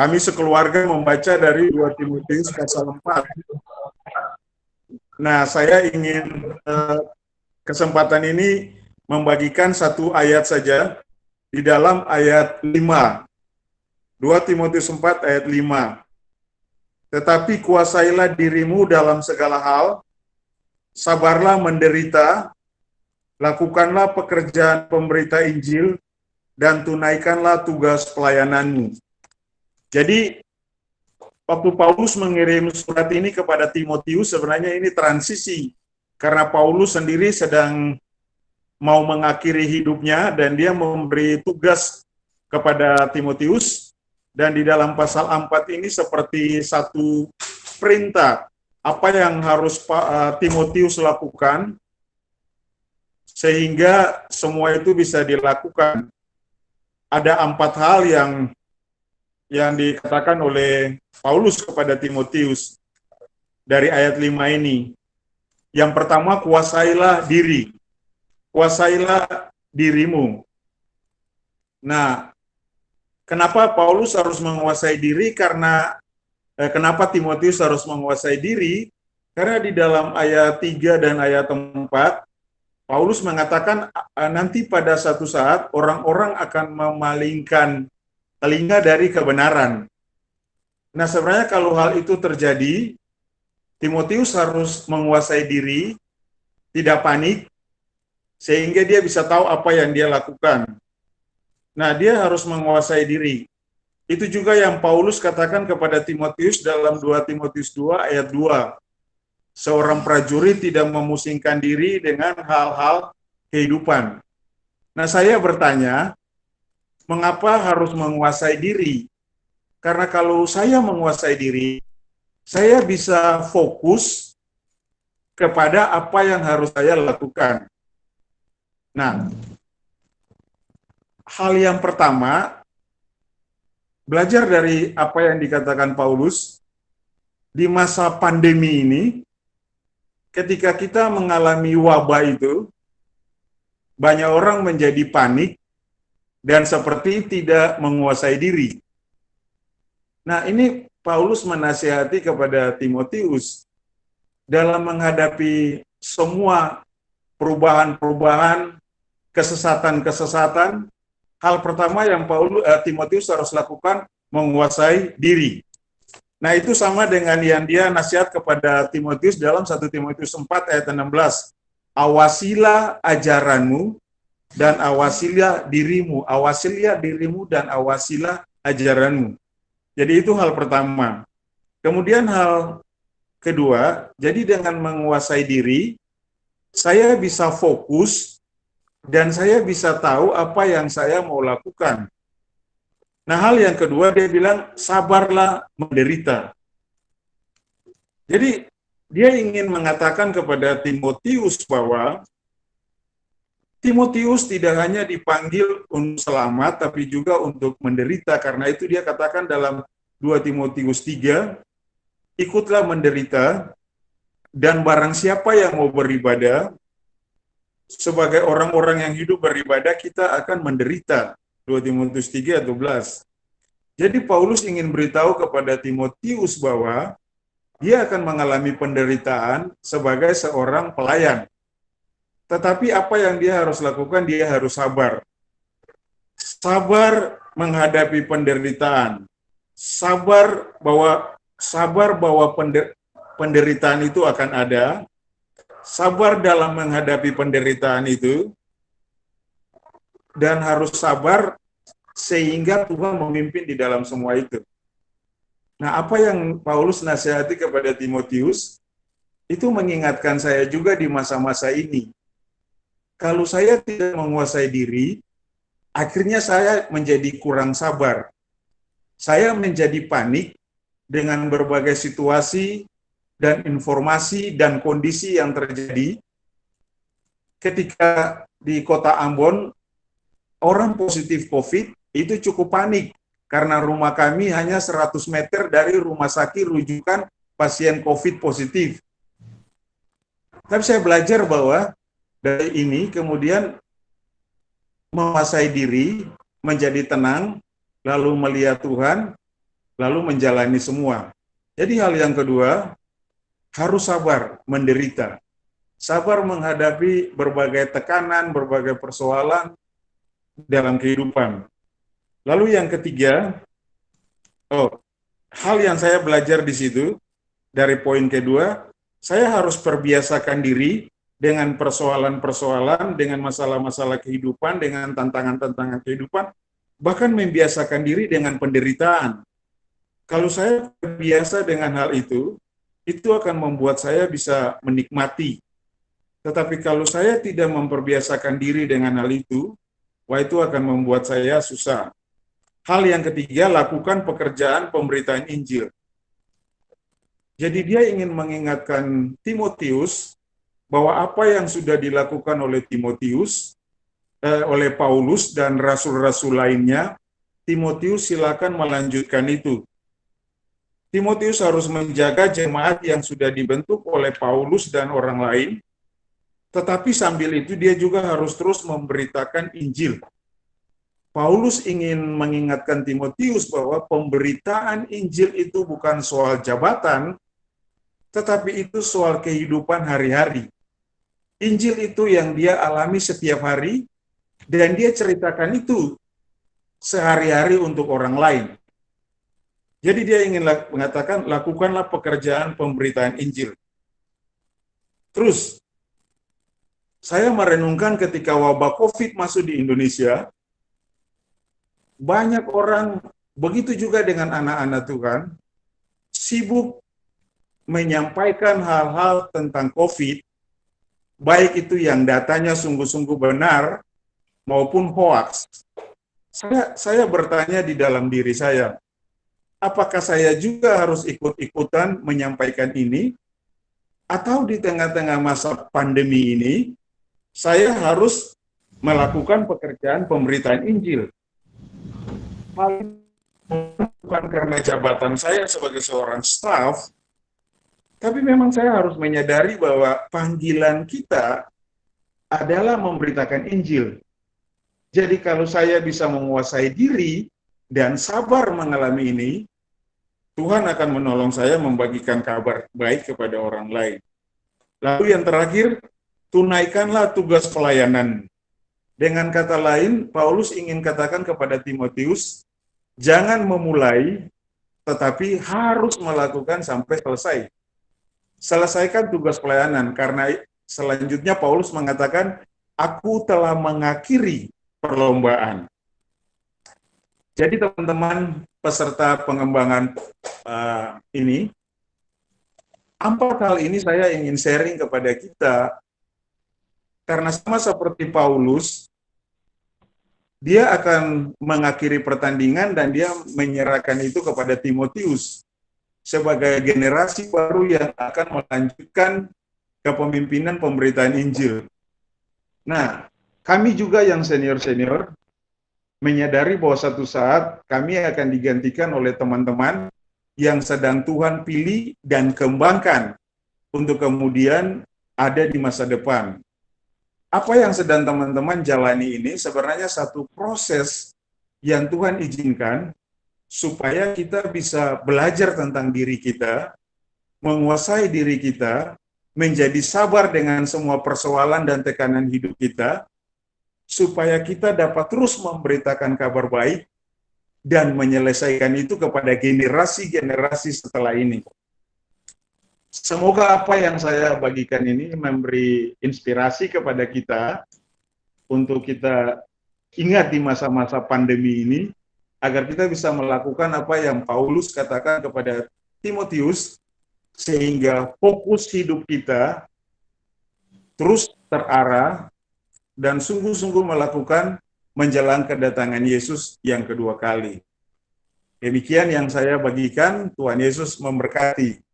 Kami sekeluarga membaca dari 2 Timotius pasal 4. Nah, saya ingin kesempatan ini membagikan satu ayat saja di dalam ayat 5. 2 Timotius 4 ayat 5. Tetapi kuasailah dirimu dalam segala hal, sabarlah menderita, lakukanlah pekerjaan pemberita Injil, dan tunaikanlah tugas pelayananmu. Jadi, waktu Paulus mengirim surat ini kepada Timotius, sebenarnya ini transisi. Karena Paulus sendiri sedang mau mengakhiri hidupnya, dan dia memberi tugas kepada Timotius. Dan di dalam pasal 4 ini seperti satu perintah, apa yang harus Timotius lakukan, sehingga semua itu bisa dilakukan. Ada 4 hal yang dikatakan oleh Paulus kepada Timotius dari ayat 5 ini. Yang pertama, kuasailah diri. Kuasailah dirimu. Nah, kenapa Paulus harus menguasai diri? Kenapa Timotius harus menguasai diri? Karena di dalam ayat 3 dan ayat 4, Paulus mengatakan nanti pada satu saat orang-orang akan memalingkan telinga dari kebenaran. Nah, sebenarnya kalau hal itu terjadi, Timotius harus menguasai diri, tidak panik, sehingga dia bisa tahu apa yang dia lakukan. Nah, dia harus menguasai diri. Itu juga yang Paulus katakan kepada Timotius dalam 2 Timotius 2 ayat 2. Seorang prajurit tidak memusingkan diri dengan hal-hal kehidupan. Nah, saya bertanya, mengapa harus menguasai diri? Karena kalau saya menguasai diri, saya bisa fokus kepada apa yang harus saya lakukan. Nah, hal yang pertama, belajar dari apa yang dikatakan Paulus, di masa pandemi ini, ketika kita mengalami wabah itu, banyak orang menjadi panik dan seperti tidak menguasai diri. Nah, ini Paulus menasihati kepada Timotius dalam menghadapi semua perubahan-perubahan, kesesatan-kesesatan. Hal pertama yang Timotius harus lakukan, menguasai diri. Nah, itu sama dengan yang dia nasihat kepada Timotius dalam 1 Timotius 4 ayat 16. Awasilah ajaranmu dan awasilah dirimu. Awasilah dirimu dan awasilah ajaranmu. Jadi itu hal pertama. Kemudian hal kedua, jadi dengan menguasai diri, saya bisa fokus dan saya bisa tahu apa yang saya mau lakukan. Nah, hal yang kedua dia bilang, sabarlah menderita. Jadi, dia ingin mengatakan kepada Timotius bahwa Timotius tidak hanya dipanggil untuk selamat, tapi juga untuk menderita. Karena itu dia katakan dalam 2 Timotius 3, ikutlah menderita, dan barang siapa yang mau beribadah, sebagai orang-orang yang hidup beribadah, kita akan menderita. 2 Timotius 3 ayat 12. Jadi Paulus ingin beritahu kepada Timotius bahwa dia akan mengalami penderitaan sebagai seorang pelayan. Tetapi apa yang dia harus lakukan? Dia harus sabar. Sabar menghadapi penderitaan. Sabar bahwa penderitaan itu akan ada. Sabar dalam menghadapi penderitaan itu. Dan harus sabar sehingga Tuhan memimpin di dalam semua itu. Nah, apa yang Paulus nasihati kepada Timotius, itu mengingatkan saya juga di masa-masa ini. Kalau saya tidak menguasai diri, akhirnya saya menjadi kurang sabar. Saya menjadi panik dengan berbagai situasi dan informasi dan kondisi yang terjadi. Ketika di kota Ambon, orang positif COVID itu cukup panik karena rumah kami hanya 100 meter dari rumah sakit rujukan pasien COVID positif. Tapi saya belajar bahwa dari ini kemudian menguasai diri, menjadi tenang, lalu melihat Tuhan, lalu menjalani semua. Jadi hal yang kedua, harus sabar menderita. Sabar menghadapi berbagai tekanan, berbagai persoalan dalam kehidupan. Lalu yang ketiga, hal yang saya belajar di situ, dari poin kedua, saya harus perbiasakan diri dengan persoalan-persoalan, dengan masalah-masalah kehidupan, dengan tantangan-tantangan kehidupan, bahkan membiasakan diri dengan penderitaan. Kalau saya terbiasa dengan hal itu akan membuat saya bisa menikmati. Tetapi kalau saya tidak memperbiasakan diri dengan hal itu, itu akan membuat saya susah. Hal yang ketiga, lakukan pekerjaan pemberitaan Injil. Jadi dia ingin mengingatkan Timotius bahwa apa yang sudah dilakukan oleh Timotius, oleh Paulus dan rasul-rasul lainnya, Timotius silakan melanjutkan itu. Timotius harus menjaga jemaat yang sudah dibentuk oleh Paulus dan orang lain, tetapi sambil itu dia juga harus terus memberitakan Injil. Paulus ingin mengingatkan Timotius bahwa pemberitaan Injil itu bukan soal jabatan, tetapi itu soal kehidupan hari-hari. Injil itu yang dia alami setiap hari, dan dia ceritakan itu sehari-hari untuk orang lain. Jadi dia ingin mengatakan, lakukanlah pekerjaan pemberitaan Injil. Terus, saya merenungkan ketika wabah COVID masuk di Indonesia, banyak orang, begitu juga dengan anak-anak Tuhan, sibuk menyampaikan hal-hal tentang COVID, baik itu yang datanya sungguh-sungguh benar, maupun hoaks. Saya bertanya di dalam diri saya, apakah saya juga harus ikut-ikutan menyampaikan ini, atau di tengah-tengah masa pandemi ini, saya harus melakukan pekerjaan pemberitaan Injil. Bukan karena jabatan saya sebagai seorang staf, tapi memang saya harus menyadari bahwa panggilan kita adalah memberitakan Injil. Jadi kalau saya bisa menguasai diri dan sabar mengalami ini, Tuhan akan menolong saya membagikan kabar baik kepada orang lain. Lalu yang terakhir, tunaikanlah tugas pelayanan. Dengan kata lain, Paulus ingin katakan kepada Timotius, jangan memulai, tetapi harus melakukan sampai selesai. Selesaikan tugas pelayanan, karena selanjutnya Paulus mengatakan, aku telah mengakhiri perlombaan. Jadi teman-teman peserta pengembangan ini, 4 hal ini saya ingin sharing kepada kita, karena sama seperti Paulus, dia akan mengakhiri pertandingan dan dia menyerahkan itu kepada Timotius sebagai generasi baru yang akan melanjutkan kepemimpinan pemberitaan Injil. Nah, kami juga yang senior-senior menyadari bahwa satu saat kami akan digantikan oleh teman-teman yang sedang Tuhan pilih dan kembangkan untuk kemudian ada di masa depan. Apa yang sedang teman-teman jalani ini sebenarnya satu proses yang Tuhan izinkan supaya kita bisa belajar tentang diri kita, menguasai diri kita, menjadi sabar dengan semua persoalan dan tekanan hidup kita, supaya kita dapat terus memberitakan kabar baik dan menyelesaikan itu kepada generasi-generasi setelah ini. Semoga apa yang saya bagikan ini memberi inspirasi kepada kita untuk kita ingat di masa-masa pandemi ini, agar kita bisa melakukan apa yang Paulus katakan kepada Timotius, sehingga fokus hidup kita terus terarah dan sungguh-sungguh melakukan menjelang kedatangan Yesus yang kedua kali. Demikian yang saya bagikan, Tuhan Yesus memberkati.